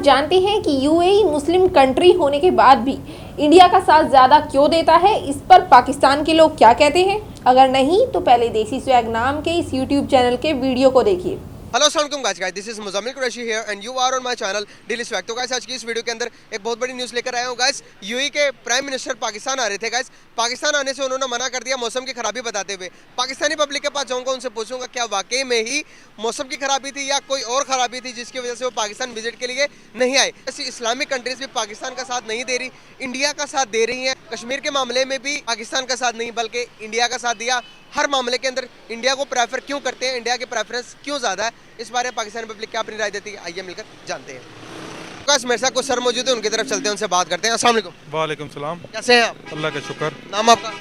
जानते हैं कि यूएई मुस्लिम कंट्री होने के बाद भी इंडिया का साथ ज़्यादा क्यों देता है। इस पर पाकिस्तान के लोग क्या कहते हैं, अगर नहीं तो पहले देसी स्वैग नाम के इस यूट्यूब चैनल के वीडियो को देखिए। हेलो अस्सलाम वालेकुम guys, this is Muzammil Qureshi here and you are on my channel daily swag. तो गाइस आज की इस वीडियो के अंदर एक बहुत बड़ी न्यूज़ लेकर आया हूँ गाइस। यूएई के प्राइम मिनिस्टर पाकिस्तान आ रहे थे गाइस। पाकिस्तान आने से उन्होंने मना कर दिया मौसम की खराबी बताते हुए। पाकिस्तानी पब्लिक के पास जाऊँगा, उनसे पूछूंगा क्या वाकई में ही मौसम की खराबी थी या कोई और खराबी थी जिसकी वजह से वो पाकिस्तान विजिट के लिए नहीं आए। ऐसी इस्लामिक कंट्रीज भी पाकिस्तान का साथ नहीं दे रही, इंडिया का साथ दे रही हैं। कश्मीर के मामले में भी पाकिस्तान का साथ नहीं बल्कि इंडिया का साथ दिया। हर मामले के अंदर इंडिया को प्रेफर क्यों करते हैं, इंडिया के प्रेफरेंस क्यों ज़्यादा है, इस बारे में पाकिस्तानी पब्लिक क्या अपनी राय देती है, आइए मिलकर जानते हैं। बस मेरे साथ कुछ सर मौजूद है, उनकी तरफ चलते हैं, उनसे बात करते हैं। अस्सलाम वालेकुम। वालेकुम सलाम। कैसे हैं आप? अल्लाह का शुक्र। नाम आपका?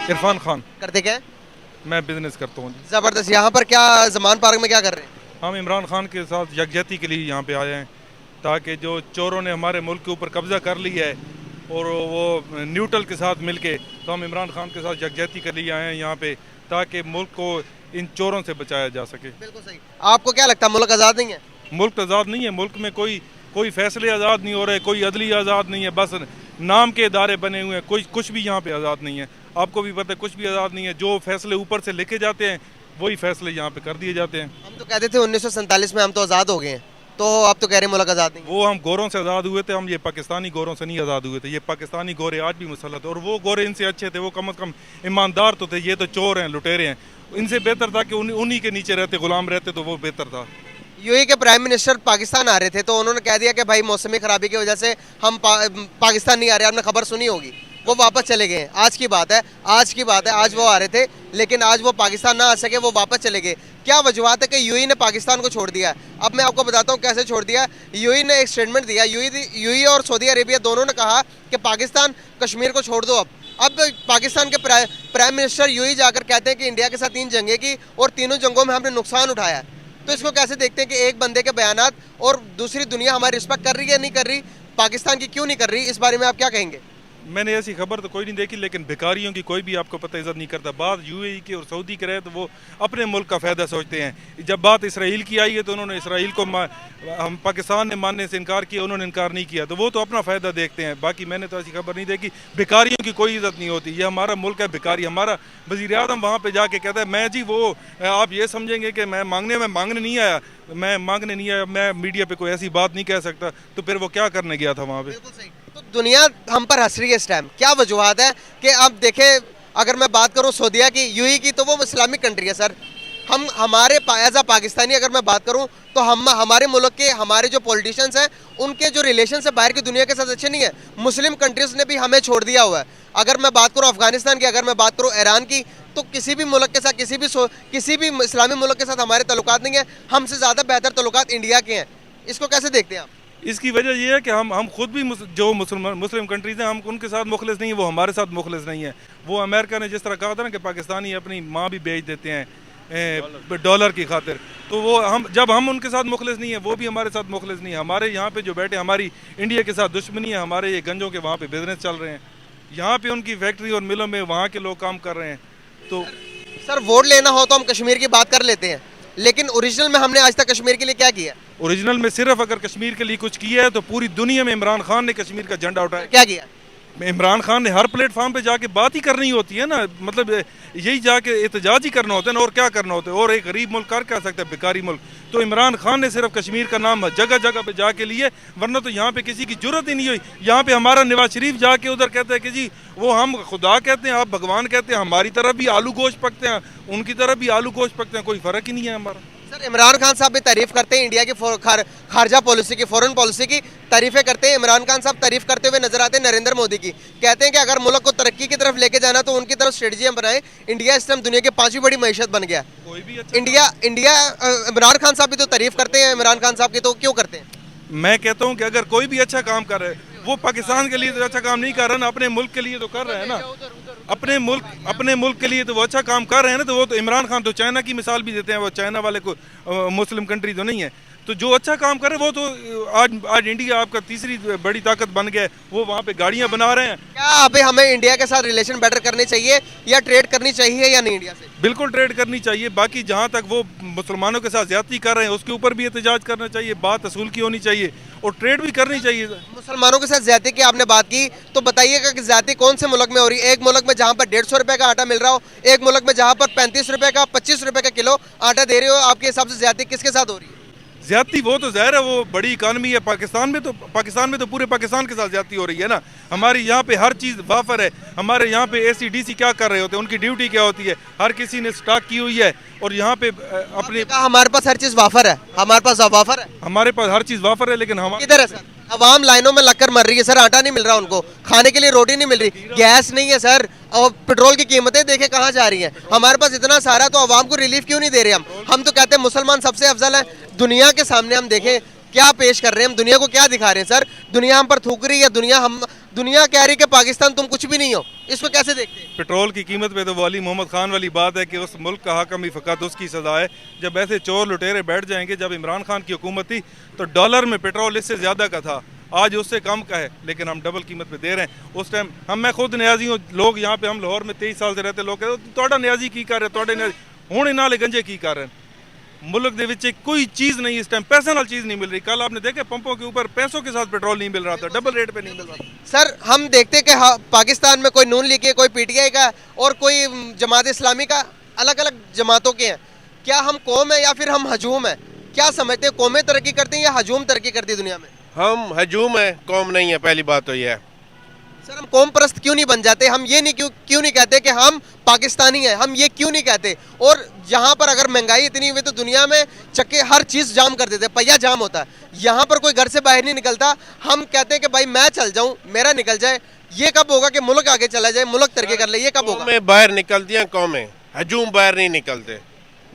इरफान खान। करते क्या है? मैं बिजनेस करता हूँ। ज़बरदस्त। यहाँ पर क्या जमान पार्क में क्या कर रहे हैं? हम इमरान खान के साथ यकजहती के लिए यहाँ पे आए हैं ताकि जो चोरों ने हमारे मुल्क के ऊपर कब्जा कर लिया है और वो न्यूट्रल के साथ मिलके, तो हम इमरान खान के साथ यकजहती के लिए आए हैं यहाँ पे ताकि मुल्क को इन चोरों से बचाया जा सके। बिल्कुल सही। आपको क्या लगता है मुल्क आज़ाद नहीं है? मुल्क आज़ाद नहीं है। मुल्क में कोई फैसले आज़ाद नहीं हो रहे, कोई अदली आज़ाद नहीं है, बस नाम के इदारे बने हुए हैं। कोई कुछ भी यहाँ पे आज़ाद नहीं है। आपको भी पता है कुछ भी आज़ाद नहीं है। जो फैसले ऊपर से लिखे जाते हैं वही फैसले यहाँ पे कर दिए जाते हैं। हम तो कहते थे 1947 में हम तो आज़ाद हो गए हैं, तो आप तो कह रहे हैं मुल्क आज़ाद नहीं। वो हम गोरों से आज़ाद हुए थे, हम ये पाकिस्तानी गोरों से नहीं आज़ाद हुए थे। ये पाकिस्तानी गोरे आज भी मुसल्लत है और वो गोरे इनसे अच्छे थे, वो कम से कम ईमानदार तो थे। ये तो चोर हैं, लुटेरे हैं। इनसे बेहतर था कि उन्हीं के नीचे रहते, गुलाम रहते, तो वो बेहतर था। यूएई के प्राइम मिनिस्टर पाकिस्तान आ रहे थे तो उन्होंने कह दिया कि भाई मौसमी खराबी की वजह से हम पाकिस्तान नहीं आ रहे। आपने खबर सुनी होगी, वो वापस चले गए। आज की बात है, आज वो आ रहे थे लेकिन आज वो पाकिस्तान ना आ सके, वो वापस चले गए। क्या वजूहत है कि यूएई ने पाकिस्तान को छोड़ दिया है? अब मैं आपको बताता हूँ कैसे छोड़ दिया। यूएई ने एक स्टेटमेंट दिया। यूएई और सऊदी अरेबिया दोनों ने कहा कि पाकिस्तान कश्मीर को छोड़ दो। अब पाकिस्तान के प्राइम मिनिस्टर यूएई जाकर कहते हैं कि इंडिया के साथ 3 जंगें की और तीनों जंगों में हमने नुकसान उठाया है। तो इसको कैसे देखते हैं कि एक बंदे के बयानात और दूसरी दुनिया हमारी रिस्पेक्ट कर रही है नहीं कर रही, पाकिस्तान की क्यों नहीं कर रही, इस बारे में आप क्या कहेंगे? मैंने ऐसी खबर तो कोई नहीं देखी, लेकिन भिखारियों की कोई भी आपको पता इज्जत नहीं करता। बात यूएई के और सऊदी के रहे तो वो अपने मुल्क का फ़ायदा सोचते हैं। जब बात इसराइल की आई है तो उन्होंने इसराइल को हम पाकिस्तान ने मानने से इनकार किया, उन्होंने इनकार नहीं किया, तो वो तो अपना फ़ायदा देखते हैं। बाकी मैंने तो ऐसी खबर नहीं देखी। भिखारियों की कोई इज्जत नहीं होती। ये हमारा मुल्क है, भिखारी। हमारा वज़ीर आज़म वहाँ पर जाके कहता है मैं जी वो आप ये समझेंगे कि मैं मांगने नहीं आया, मैं मीडिया पे कोई ऐसी बात नहीं कह सकता। तो फिर वो क्या करने गया था वहाँ पे? तो दुनिया हम पर हंस रही है इस टाइम, क्या वजूहत है कि अब देखें, अगर मैं बात करूं सऊदीया की, यूएई की, तो वो इस्लामिक कंट्री है सर। हम हमारे एज अ पाकिस्तानी अगर मैं बात करूं तो हमारे मुल्क के हमारे जो पॉलिटिशियंस हैं उनके जो रिलेशन है बाहर की दुनिया के साथ अच्छे नहीं है। मुस्लिम कंट्रीज़ ने भी हमें छोड़ दिया हुआ है। अगर मैं बात करूं अफगानिस्तान की, अगर मैं बात करूं ईरान की, तो किसी भी मुल्क के साथ किसी भी इस्लामी मुल्क के साथ हमारे तल्लुकात नहीं है। हमसे ज़्यादा बेहतर तल्लुकात इंडिया के हैं। इसको कैसे देखते हैं आप? इसकी वजह यह है कि हम खुद भी जो मुस्लिम कंट्रीज़ हैं, हम उनके साथ मुखलिस नहीं है, वो हमारे साथ मुखलिस नहीं है। वो अमेरिका ने जिस तरह कहा था ना कि पाकिस्तानी अपनी माँ भी बेच देते हैं डॉलर की खातिर, तो वो जब हम उनके साथ मुखलिस नहीं है, वो भी हमारे साथ मुखलिस नहीं है। हमारे यहाँ पे जो बैठे, हमारी इंडिया के साथ दुश्मनी है। हमारे ये गंजों के वहाँ पे बिजनेस चल रहे हैं, यहाँ पे उनकी फैक्ट्री और मिलों में वहाँ के लोग काम कर रहे हैं। तो सर वोट लेना हो तो हम कश्मीर की बात कर लेते हैं, लेकिन ओरिजिनल में हमने आज तक कश्मीर के लिए क्या किया? ओरिजिनल में सिर्फ अगर कश्मीर के लिए कुछ किया है तो पूरी दुनिया में इमरान खान ने कश्मीर का झंडा उठाया। क्या किया? इमरान खान ने हर प्लेटफॉर्म पे जाके बात ही करनी होती है ना, मतलब यही जाके एहतजाज ही करना होता है ना, और क्या करना होता है। और एक गरीब मुल्क कर क्या सकता है, भिखारी मुल्क। तो इमरान खान ने सिर्फ कश्मीर का नाम जगह जगह पे जाके लिए, वरना तो यहाँ पे किसी की जरूरत ही नहीं हुई। यहाँ पे हमारा नवाज शरीफ जाके उधर कहता है कि जी वो हम खुदा कहते हैं, आप भगवान कहते हैं। हमारी तरफ भी आलू गोश्त पकते हैं, उनकी तरफ भी आलू गोश्त पकते हैं, कोई फ़र्क ही नहीं है हमारा। सर इमरान खान साहब भी तारीफ करते हैं इंडिया की खारजा पॉलिसी की, फॉरेन पॉलिसी की तारीफें करते हैं। इमरान खान साहब तारीफ करते हुए नजर आते हैं नरेंद्र मोदी की। कहते हैं कि अगर मुल्क को तरक्की की तरफ लेके जाना तो उनकी तरफ स्ट्रेटजियां बनाए। इंडिया इस टाइम दुनिया की 5वीं बड़ी मईशत बन गया। कोई भी अच्छा इंडिया इमरान खान साहब भी तो तारीफ करते हैं इमरान खान साहब की, तो क्यों करते हैं? मैं कहता हूँ कि अगर कोई भी अच्छा काम कर रहा है, वो पाकिस्तान के लिए तो अच्छा काम नहीं कर रहा ना, अपने मुल्क के लिए तो कर रहा है ना। अपने मुल्क के लिए तो वो अच्छा काम कर रहे हैं ना। तो वो तो इमरान खान तो चाइना की मिसाल भी देते हैं, वो चाइना वाले को मुस्लिम कंट्री तो नहीं है। तो जो अच्छा काम करे वो तो आज इंडिया आपका तीसरी बड़ी ताकत बन गया है, वो वहाँ पे गाड़ियाँ बना रहे हैं। क्या अभी हमें इंडिया के साथ रिलेशन बेटर करने चाहिए या ट्रेड करनी चाहिए या नहीं इंडिया से? बिल्कुल ट्रेड करनी चाहिए। बाकी जहाँ तक वो मुसलमानों के साथ ज्यादती कर रहे हैं उसके ऊपर भी एहतजाज करना चाहिए, बात असूल की होनी चाहिए और ट्रेड भी करनी चाहिए। मुसलमानों के साथ ज्यादती की आपने बात की, तो बताइएगा कि ज्यादती कौन से मुल्क में हो रही है? एक मुल्क में जहाँ पर 150 रुपए का आटा मिल रहा हो, एक मुल्क में जहाँ पर 35 रुपए का 25 रुपए का किलो आटा दे रहे हो, आपके हिसाब से ज्यादती किसके साथ हो रही है? ज्यादती वो तो ज़ाहिर है, वो बड़ी इकानमी है पाकिस्तान में तो पूरे पाकिस्तान के साथ ज्यादती हो रही है ना। हमारी यहाँ पे हर चीज़ वाफर है। हमारे यहाँ पे ACDC क्या कर रहे होते हैं, उनकी ड्यूटी क्या होती है, हर किसी ने स्टॉक की हुई है और यहाँ पे अपने हमारे पास हर चीज वाफर है, हमारे पास वाफर है, हमारे पास हर चीज़ वाफर है, लेकिन हम किधर है सर? अवाम लाइनों में लगकर मर रही है सर, आटा नहीं मिल रहा उनको, खाने के लिए रोटी नहीं मिल रही, गैस नहीं है सर, और पेट्रोल की कीमतें देखे कहाँ जा रही हैं। हमारे पास इतना सारा, तो अवाम को रिलीफ क्यों नहीं दे रहे हम तो कहते हैं मुसलमान सबसे अफजल है। दुनिया के सामने हम देखें क्या पेश कर रहे हैं, हम दुनिया को क्या दिखा रहे हैं सर? दुनिया हम पर थूक रही है, दुनिया कह रही है कि पाकिस्तान तुम कुछ भी नहीं हो। इसको कैसे देखते हैं? पेट्रोल की कीमत पे तो वो अली मोहम्मद खान वाली बात है कि उस मुल्क का हाकम ही फ़कत उसकी सज़ा है। जब ऐसे चोर लुटेरे बैठ जाएंगे, जब इमरान खान की हुकूमत थी तो डॉलर में पेट्रोल इससे ज़्यादा का था, आज उससे कम का है, लेकिन हम डबल कीमत पे दे रहे हैं। उस टाइम मैं खुद न्याजी हूँ, लोग यहाँ पे हम लाहौर में 23 साल से रहते, लोग कहते तोड़ा न्याजी की कर रहे, तोड़े न्याजी हुणे नाले गंजे की कर रहे। मुल्क दे विच कोई चीज़ नहीं, इस टाइम पैसे नाल चीज़ नहीं मिल रही। कल आपने देखे पंपों के ऊपर पैसों के साथ पेट्रोल नहीं मिल रहा था, डबल रेट पे नहीं मिल रहा था। सर हम देखते कि पाकिस्तान में कोई नून लीग है, कोई PTI का और कोई जमात इस्लामी का, अलग अलग जमातों के हैं। क्या हम कौम है या फिर हम हजूम है? क्या समझते हैं, कौमें तरक्की करती हैं या हजूम तरक्की करती है दुनिया में? हम हजूम है, कौम नहीं है। पहली बात तो ये है सर, हम कौम परस्त क्यों नहीं बन जाते? हम ये नहीं क्यों नहीं कहते कि हम पाकिस्तानी हैं? हम ये क्यों नहीं कहते? और यहाँ पर अगर महंगाई इतनी हुई तो दुनिया में चक्के हर चीज़ जाम कर देते, पहिया जाम होता है। यहाँ पर कोई घर से बाहर नहीं निकलता, हम कहते हैं कि भाई मैं चल जाऊँ, मेरा निकल जाए। ये कब होगा कि मुल्क आगे चला जाए, मुल्क तरक्की कर ले? ये कब होगा? कौमें बाहर निकलती हैं, कौमें, हजूम बाहर नहीं निकलते।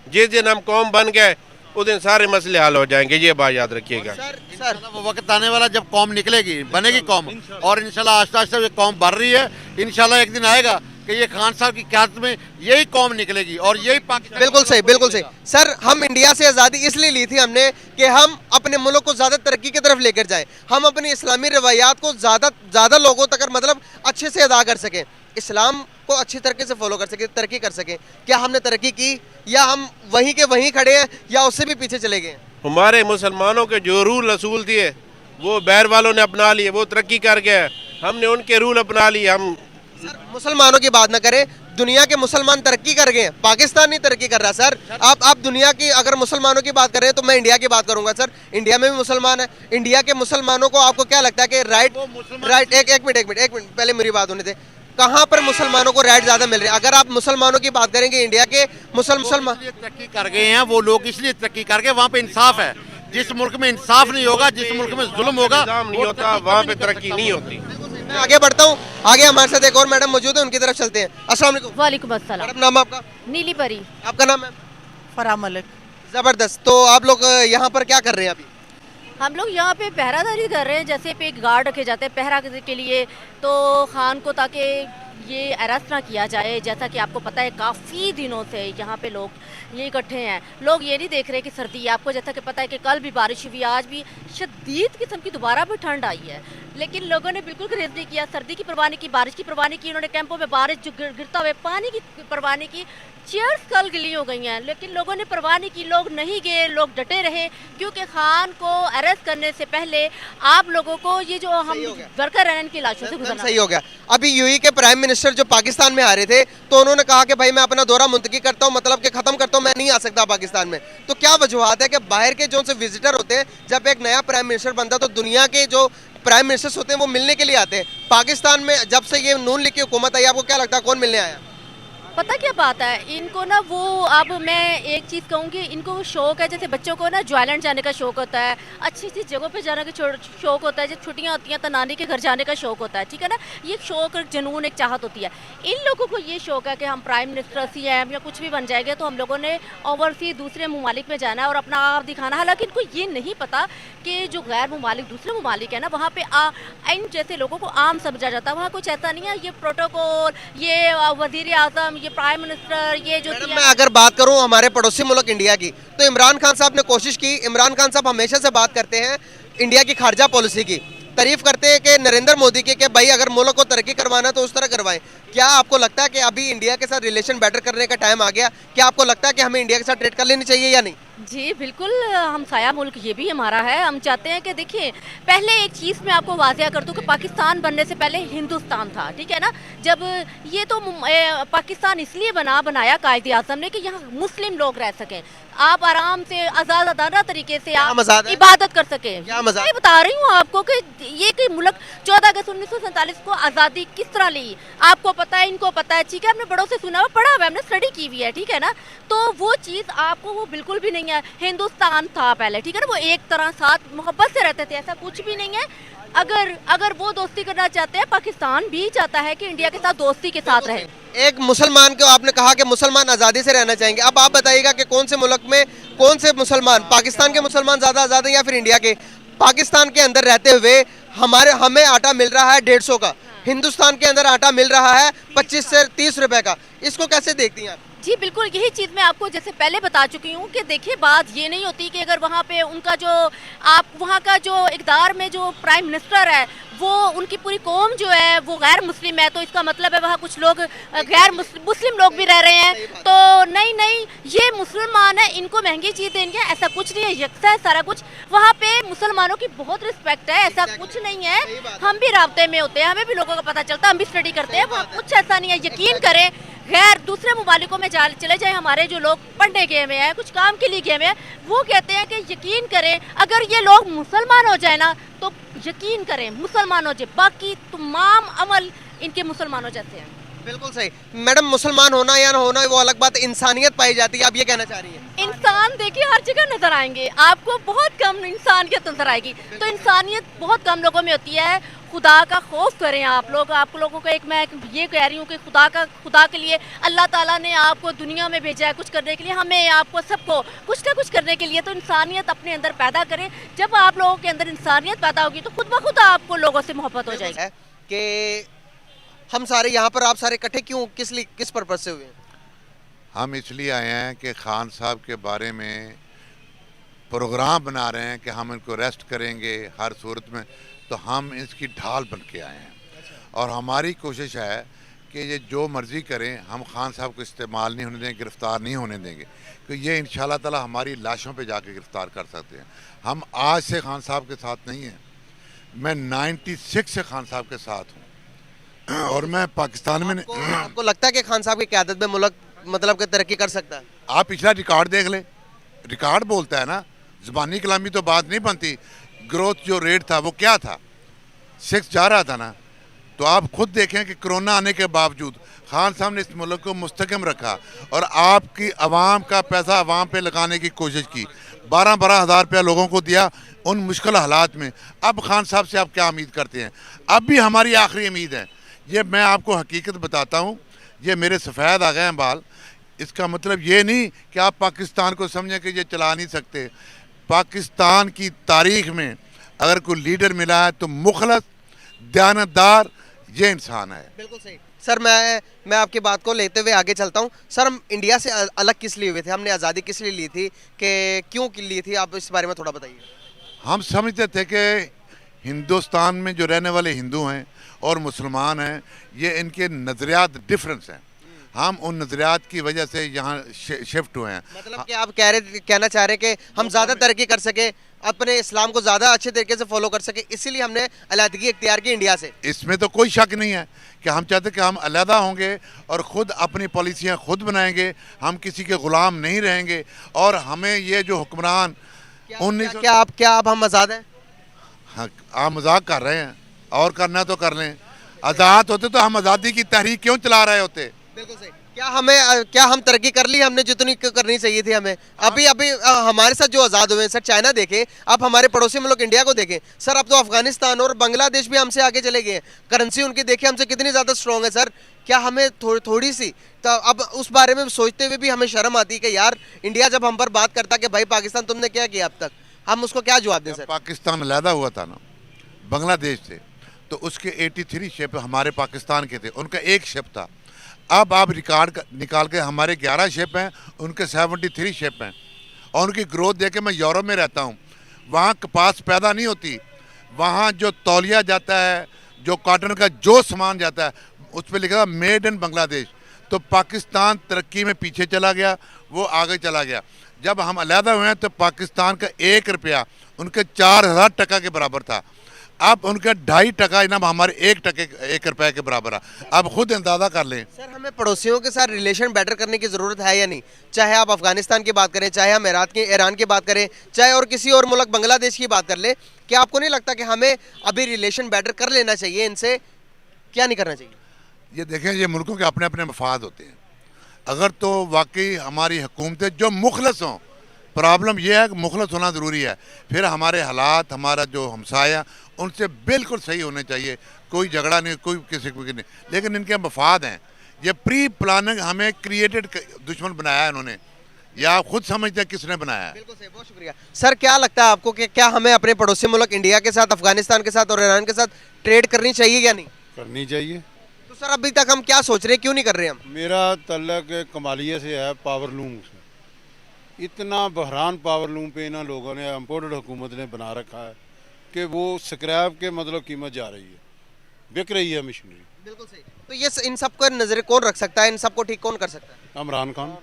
जिस दिन हम कौम बन गए उस दिन सारे मसले हल हो जाएंगे, ये बात याद रखिएगा। सर वो वक्त आने वाला जब कौम निकलेगी, बनेगी कौम, और इंशाल्लाह आस्ता आस्ता ये कौम बढ़ रही है। इंशाल्लाह एक दिन आएगा कि ये खान साहब की क़यादत में यही कौम निकलेगी और यही पाकिस्तान। बिल्कुल सही, बिल्कुल सही। सर हम इंडिया से आज़ादी इसलिए ली थी हमने कि हम अपने मुल्क को ज़्यादा तरक्की की तरफ लेकर जाए, हम अपनी इस्लामी रवायात को ज़्यादा लोगों तक मतलब अच्छे से अदा कर सकें, इस्लाम को अच्छी तरीके से फॉलो कर सके, तरक्की कर सके। क्या हमने तरक्की की या हम वहीं के वहीं खड़े हैं या उससे भी पीछे चले गए? हमारे मुसलमानों के जो रूल असूल दिए वो बैर वालों ने अपना लिए, वो तरक्की कर गए, हमने उनके रूल अपना लिए। हम सर मुसलमानों की बात ना करें, दुनिया के मुसलमान तरक्की कर गए, पाकिस्तान नहीं तरक्की कर रहा। सर आप दुनिया की अगर मुसलमानों की बात करें तो मैं इंडिया की बात करूंगा। सर इंडिया में भी मुसलमान है, इंडिया के मुसलमानों को आपको क्या लगता है कि राइट एक मिनट पहले मेरी बात होने दे। कहाँ पर मुसलमानों को राइट ज्यादा मिल रहे हैं? अगर आप मुसलमानों की बात करेंगे इंडिया के मुसलमान तरक्की कर गए हैं, वो लोग इसलिए तरक्की कर गए, वहाँ पे इंसाफ है। जिस मुल्क में इंसाफ नहीं होगा, जिस मुल्क में जुल्म होगा, निज़ाम नहीं होता, वहाँ पे तरक्की नहीं होती। मैं आगे बढ़ता हूँ, आगे हमारे साथ एक और मैडम मौजूद है, उनकी तरफ चलते हैं। अस्सलाम वालेकुम। वालेकुम अस्सलाम। मैडम नाम आपका? नीली परी। आपका नाम है? फराह मलिक। जबरदस्त। तो आप लोग यहाँ पर क्या कर रहे हैं अभी? हम लोग यहाँ पे पहरादारी कर रहे हैं, जैसे पे गार्ड रखे जाते हैं पहरा के लिए, तो खान को ताकि ये अरेस्ट ना किया जाए। जैसा कि आपको पता है काफ़ी दिनों से यहाँ पे लोग ये इकट्ठे हैं, लोग ये नहीं देख रहे कि सर्दी है। आपको जैसा कि पता है कि कल भी बारिश हुई, आज भी शदीद किस्म की दोबारा भी ठंड आई है, लेकिन लोगों ने बिल्कुल गुरेज नहीं किया। सर्दी की परवाह नहीं की, बारिश की परवाह नहीं की। उन्होंने कैंपों में बारिश जो गिरता हुए पानी की परवाह नहीं की। चेयर्स कल गिली हो गई हैं, लेकिन लोगों ने परवाह नहीं की, लोग नहीं गए, लोग डटे रहे, क्योंकि खान को अरेस्ट करने से पहले आप लोगों को ये जो हम वर्कर हैं इनकी लाशों से गुजरना सही हो गया। अभी यूएई के प्राइम मिनिस्टर जो पाकिस्तान में आ रहे थे तो उन्होंने कहा कि भाई मैं अपना दौरा मुंतकी करता हूँ, मतलब कि खत्म करता हूँ, मैं नहीं आ सकता पाकिस्तान में। तो क्या वजूहत है कि बाहर के जो से विजिटर होते हैं, जब एक नया प्राइम मिनिस्टर बनता है तो दुनिया के जो प्राइम मिनिस्टर्स होते हैं वो मिलने के लिए आते हैं? पाकिस्तान में जब से ये नून लीग की हुकूमत आई, आपको क्या लगता है कौन मिलने आया? पता क्या बात है, इनको ना वो, अब मैं एक चीज़ कहूँगी, इनको शौक है, जैसे बच्चों को ना ज्वाइलैंड जाने का शौक होता है, अच्छी अच्छी जगहों पे जाने का शौक होता है, जब छुट्टियाँ होती हैं तो नानी के घर जाने का शौक होता है, ठीक है ना। ये शौक, एक जुनून, एक चाहत होती है। इन लोगों को ये शौक है कि हम प्राइम मिनिस्टर, CM या कुछ भी बन जाएंगे तो हम लोगों ने ओवरसीज दूसरे ममालिक में जाना है और अपना आप दिखाना। हालांकि इनको ये नहीं पता कि जो गैर ममालिक, दूसरे ममालिक है ना, वहाँ पे इन जैसे लोगों को आम समझा जाता है। वहाँ कुछ ऐसा नहीं है। ये प्रोटोकॉल, ये वज़ीर आज़म, ये प्राइम मिनिस्टर ये जो मैडम, मैं अगर बात करूं हमारे पड़ोसी मुल्क इंडिया की, तो इमरान खान साहब ने कोशिश की। इमरान खान साहब हमेशा से बात करते हैं इंडिया की खारजा पॉलिसी की, तारीफ करते हैं कि नरेंद्र मोदी की, कि भाई अगर मुल्क को तरक्की करवाना तो उस तरह करवाएं। क्या आपको लगता है कि अभी इंडिया के साथ रिलेशन बेटर करने का टाइम आ गया? क्या आपको लगता है कि हमें इंडिया के साथ ट्रेड कर लेनी चाहिए या नहीं? जी बिल्कुल, हमसाया मुल्क ये भी हमारा है। हम चाहते हैं कि देखिए, पहले एक चीज़ मैं आपको वाज़िया कर दूं कि पाकिस्तान बनने से पहले हिंदुस्तान था, ठीक है ना। जब ये तो पाकिस्तान इसलिए बनाया कायदे आज़म ने कि यहाँ मुस्लिम लोग रह सकें, आप आराम से आज़ादाना तरीके से आप इबादत कर सकें। मैं बता रही हूँ आपको कि ये कि मुल्क 14 अगस्त 1947 को आज़ादी किस तरह ली, आपको पता है, इनको पता है, ठीक है, हमने बड़ों से सुना हुआ, पढ़ा हुआ, हमने स्टडी की हुई है, ठीक है ना। तो वो चीज़ आपको वो बिल्कुल भी नहीं है। हिंदुस्तान था पहले, ठीक है ना, वो एक तरह साथ मोहब्बत से रहते थे, ऐसा कुछ भी नहीं है। अगर वो दोस्ती करना चाहते हैं, पाकिस्तान भी चाहता है कि इंडिया के साथ दोस्ती के साथ रहे। एक मुसलमान को आपने कहा कि मुसलमान आज़ादी से रहना चाहेंगे, अब आप बताइएगा कि कौन से मुल्क में कौन से मुसलमान, पाकिस्तान के मुसलमान ज़्यादा आज़ाद हैं या फिर इंडिया के? पाकिस्तान के अंदर रहते हुए हमें आटा मिल रहा है 150 का, हिंदुस्तान के अंदर आटा मिल रहा है 25 से 30 रुपए का। इसको कैसे देखती हैं आप? जी बिल्कुल, यही चीज़ मैं आपको जैसे पहले बता चुकी हूँ कि देखिए, बात ये नहीं होती कि अगर वहाँ पे उनका जो वहाँ का जो इक़्तिदार में जो प्राइम मिनिस्टर है वो उनकी पूरी कौम जो है वो गैर मुस्लिम है, तो इसका मतलब है वहाँ कुछ लोग गैर मुस्लिम लोग भी रह रहे हैं। तो नहीं, ये मुसलमान है, इनको महंगी चीज़ देंगे, ऐसा कुछ नहीं है, यकसा है सारा कुछ। वहाँ पे मुसलमानों की बहुत रिस्पेक्ट है, ऐसा कुछ नहीं है। हम भी राब्ते में होते हैं, हमें भी लोगों का पता चलता है, हम भी स्टडी करते हैं, वहाँ कुछ ऐसा नहीं है। यकीन करें, गैर दूसरे ममालिकों में चले जाए, हमारे जो लोग पढ़ने गए हुए हैं, कुछ काम के लिए गए हुए हैं, वो कहते हैं कि यकीन करें अगर ये लोग मुसलमान हो जाए ना, तो यकीन करें मुसलमान हो जाए, बाकी तमाम अमल इनके मुसलमानों जैसे हैं। बिल्कुल सही मैडम, मुसलमान होना या ना होना वो अलग बात, इंसानियत पाई जाती है, आप ये कहना चाह रही हैं? इंसान देखिए हर जगह नजर आएंगे, आपको बहुत कम इंसानियत नजर आएगी। तो इंसानियत बहुत कम लोगों में होती है। खुदा का खौफ करें आप लोगों को मैं ये कह रही हूँ कि खुदा के लिए अल्लाह ताला ने आपको दुनिया में भेजा है कुछ करने के लिए, हमें आपको सबको कुछ ना कुछ करने के लिए। तो इंसानियत अपने अंदर पैदा करें। जब आप लोगों के अंदर इंसानियत पैदा होगी तो खुद ब खुद आपको लोगों से मोहब्बत हो जाएगी। कि हम सारे यहाँ पर, आप सारे इकट्ठे क्यों, किस पर्पज से हुए हैं? हम इसलिए आए हैं कि खान साहब के बारे में प्रोग्राम बना रहे हैं कि हम इनको अरेस्ट करेंगे हर सूरत में, तो हम इसकी ढाल बन के आए हैं। और हमारी कोशिश है कि ये जो मर्ज़ी करें, हम खान साहब को इस्तेमाल नहीं होने देंगे, गिरफ़्तार नहीं होने देंगे, कि ये इंशाल्लाह ताला हमारी लाशों पे जाके गिरफ़्तार कर सकते हैं। हम आज से खान साहब के साथ नहीं हैं, मैं 96 से खान साहब के साथ हूँ। और मैं पाकिस्तान में आपको लगता है कि खान साहब की क़यादत में मुल्क मतलब कि तरक्की कर सकता है? आप पिछला रिकॉर्ड देख लें, रिकॉर्ड बोलता है ना, ज़बानी कलामी तो बात नहीं बनती। ग्रोथ जो रेट था वो क्या था, 6 जा रहा था ना। तो आप खुद देखें कि कोरोना आने के बावजूद खान साहब ने इस मुल्क को मुस्तकम रखा और आपकी आवाम का पैसा आवाम पे लगाने की कोशिश की। 12-12 हज़ार रुपया लोगों को दिया उन मुश्किल हालात में। अब खान साहब से आप क्या उम्मीद करते हैं? अब भी हमारी आखिरी उम्मीद है। ये मैं आपको हकीकत बताता हूँ, ये मेरे सफ़ेद आ गए हैं बाल। इसका मतलब ये नहीं कि आप पाकिस्तान को समझें कि ये चला नहीं सकते। पाकिस्तान की तारीख में अगर कोई लीडर मिला है तो मुखलस, दयानतदार ये इंसान है। बिल्कुल सही सर। मैं आपकी बात को लेते हुए आगे चलता हूँ। सर, हम इंडिया से अलग किस लिए हुए थे? हमने आज़ादी किस लिए ली थी, कि क्यों ली थी? आप इस बारे में थोड़ा बताइए। हम समझते थे कि हिंदुस्तान में जो रहने वाले हिंदू हैं और मुसलमान हैं, ये इनके नज़रियात डिफरेंस हैं। हम उन नज़रियात की वजह से यहाँ शिफ्ट हुए हैं। मतलब कि आप कहना चाह रहे हैं कि हम ज़्यादा तरक्की कर सके, अपने इस्लाम को ज़्यादा अच्छे तरीके से फॉलो कर सके, इसीलिए हमने अलहदगी इख्तियार की इंडिया से। इसमें तो कोई शक नहीं है कि हम चाहते कि हम अलहदा होंगे और ख़ुद अपनी पॉलिसियाँ खुद बनाएंगे, हम किसी के ग़ुलाम नहीं रहेंगे। और हमें ये जो हुक्मरान क्या आप हम आज़ाद हैं? हाँ, आप मजाक कर रहे हैं, और करना तो कर लें। आज़ाद होते तो हम आज़ादी की तहरीक क्यों चला रहे होते? बिल्कुल सही। क्या हम तरक्की कर ली हमने जितनी करनी चाहिए थी हमें? अभी हमारे साथ जो आज़ाद हुए हैं सर, चाइना देखें, आप हमारे पड़ोसी मुल्क इंडिया को देखें सर, अब तो अफगानिस्तान और बांग्लादेश भी हमसे आगे चले गए हैं। करेंसी उनकी देखें हमसे कितनी ज़्यादा स्ट्रॉन्ग है सर। क्या हमें थोड़ी सी तो अब उस बारे में सोचते हुए भी हमें शर्म आती है कि यार इंडिया जब हम पर बात करता कि भाई पाकिस्तान तुमने क्या किया अब तक, हम उसको क्या जवाब दें सर? पाकिस्तान अलहदा हुआ था ना बांग्लादेश से, तो उसके 83 शिप हमारे पाकिस्तान के थे, उनका एक शिप था। अब आप रिकॉर्ड निकाल के हमारे 11 शिप हैं, उनके 73 शिप हैं, और उनकी ग्रोथ देख के मैं यूरोप में रहता हूँ, वहाँ कपास पैदा नहीं होती, वहाँ जो तौलिया जाता है, जो कॉटन का जो सामान जाता है, उस पर लिखा था मेड इन बांग्लादेश। तो पाकिस्तान तरक्की में पीछे चला गया, वो आगे चला गया। जब हम अलहदा हुए हैं तो पाकिस्तान का 1 रुपया उनके 4000 टका के बराबर था, अब उनका 2.5 टका इनाम हमारे 1 रुपये के बराबर है। अब खुद अंदाज़ा कर लें। सर हमें पड़ोसियों के साथ रिलेशन बेटर करने की ज़रूरत है या नहीं? चाहे आप अफगानिस्तान की बात करें, चाहे हम ईरान की बात करें, चाहे और किसी और मुल्क बांग्लादेश की बात कर ले, क्या आपको नहीं लगता कि हमें अभी रिलेशन बेटर कर लेना चाहिए इनसे? क्या नहीं करना चाहिए? ये देखें, ये मुल्कों के अपने अपने मफाद होते हैं। अगर तो वाकई हमारी हुकूमतें जो मुखलस हों, प्रॉब्लम यह है कि मुखलस होना ज़रूरी है, फिर हमारे हालात, हमारा जो हमसाया, उनसे बिल्कुल सही होने चाहिए, कोई झगड़ा नहीं, कोई किसी को नहीं, लेकिन इनके मफाद हैं। ये प्री प्लानिंग हमें क्रिएटेड दुश्मन बनाया है इन्होंने, या आप खुद समझते हैं किसने बनाया है। बिल्कुल सही, बहुत शुक्रिया। सर क्या लगता है आपको कि क्या हमें अपने पड़ोसी मुल्क इंडिया के साथ, अफगानिस्तान के साथ और ईरान के साथ ट्रेड करनी चाहिए या नहीं? करनी चाहिए। तो सर अभी तक हम क्या सोच रहे हैं, क्यों नहीं कर रहे हम? मेरा तल्लक कमालिया से है, पावर लूम से। इतना बहरान पावर लूम पे इन लोगों ने, इम्पोर्टेड हुकूमत ने बना रखा है कि वो स्क्रैप के मतलब कीमत जा रही है, बिक रही है मशीनरी। बिल्कुल सही। तो ये इन सबको नजर कौन रख सकता है, इन सबको ठीक कौन कर सकता है? इमरान खान।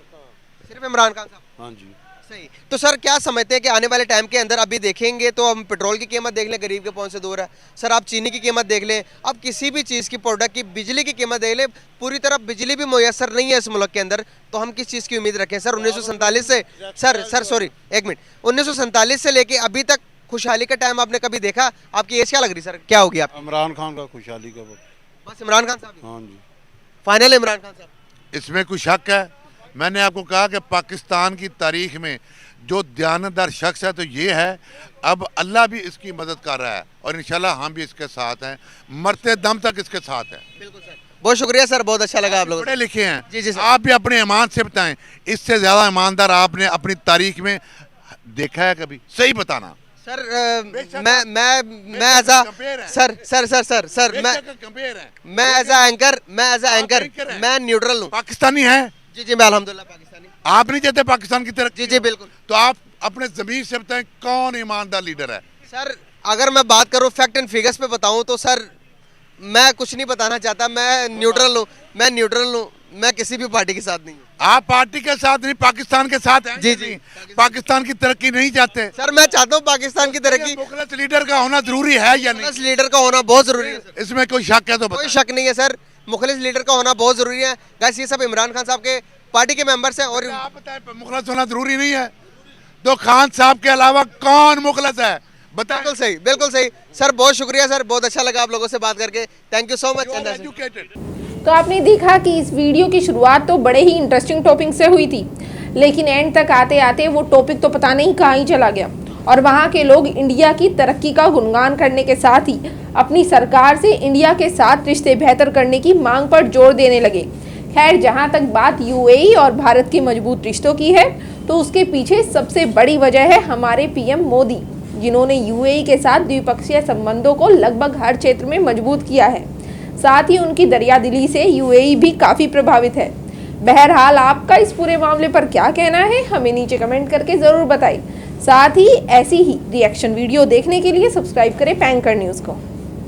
सिर्फ इमरान खान साहब? हाँ जी। सही। तो सर क्या समझते हैं कि आने वाले टाइम के अंदर, अभी देखेंगे तो हम पेट्रोल की कीमत देख लें, गरीब के पहुंच से दूर है। सर आप चीनी की कीमत देख लें, अब किसी भी चीज़ की प्रोडक्ट की, बिजली की कीमत देख लें, पूरी तरह बिजली भी मुयसर नहीं है इस मुल्क के अंदर, तो हम किस चीज़ की उम्मीद रखें? सर 1947 से, सर 1947 से लेके अभी तक खुशहाली का टाइम आपने कभी देखा? आपकी एज क्या लग रही सर, क्या होगी आप? इमरान खान का खुशहाली का वक्त। बस इमरान खान साहब? हाँ जी, फाइनल इमरान खान साहब। इसमें कोई शक है? मैंने आपको कहा कि पाकिस्तान की तारीख में जो दयानतदार शख्स है तो ये है, अब अल्लाह भी इसकी मदद कर रहा है और इंशाल्लाह हम भी इसके साथ हैं, मरते दम तक इसके साथ हैं। बिल्कुल सर, बहुत शुक्रिया सर, बहुत अच्छा लगा आप लोग पढ़े लिखे हैं। जी सर। आप भी अपने ईमान से बताएं, इससे ज़्यादा ईमानदार आपने अपनी तारीख में देखा है कभी? सही बताना सर। मैं एज अ एंकर मैं न्यूट्रल हूँ। पाकिस्तानी है? जी मैं अल्हम्दुलिल्लाह पाकिस्तानी। आप नहीं चाहते पाकिस्तान की तरफ? जी बिल्कुल। तो आप अपने ज़मीर से बताएं कौन ईमानदार लीडर है? सर अगर मैं बात करूं फैक्ट एंड फिगर्स पे बताऊं तो सर मैं कुछ नहीं बताना चाहता, मैं न्यूट्रल हूं, मैं किसी भी पार्टी के साथ नहीं हूं। आप पार्टी के साथ नहीं, पाकिस्तान के साथ हैं? जी। पाकिस्तान की तरक्की नहीं चाहते? सर मैं चाहता हूँ पाकिस्तान की तरक्की। मुखलिस लीडर का होना जरूरी है या नहीं? मुखलिस लीडर का होना बहुत जरूरी है सर। इसमें कोई शक है तो कोई बताएं। शक नहीं है सर, मुखलिस लीडर का होना बहुत जरूरी है। गाइस ये सब इमरान खान साहब के पार्टी के मेंबर्स हैं। और आप बताएं, मुखलिस होना जरूरी नहीं है? तो खान साहब के अलावा कौन मुखलिस है बताएं। बिल्कुल सही सर, बहुत शुक्रिया सर, बहुत अच्छा लगा आप लोगों से बात करके, थैंक यू सो मच। तो आपने देखा कि इस वीडियो की शुरुआत तो बड़े ही इंटरेस्टिंग टॉपिक से हुई थी, लेकिन एंड तक आते आते वो टॉपिक तो पता नहीं कहाँ ही चला गया और वहाँ के लोग इंडिया की तरक्की का गुणगान करने के साथ ही अपनी सरकार से इंडिया के साथ रिश्ते बेहतर करने की मांग पर जोर देने लगे। खैर, जहाँ तक बात यूएई और भारत के मजबूत रिश्तों की है तो उसके पीछे सबसे बड़ी वजह है हमारे पीएम मोदी, जिन्होंने यूएई के साथ द्विपक्षीय संबंधों को लगभग हर क्षेत्र में मजबूत किया है। साथ ही उनकी दरियादिली से यूएई भी काफ़ी प्रभावित है। बहरहाल आपका इस पूरे मामले पर क्या कहना है, हमें नीचे कमेंट करके ज़रूर बताइए। साथ ही ऐसी ही रिएक्शन वीडियो देखने के लिए सब्सक्राइब करें पैंकर न्यूज़ को।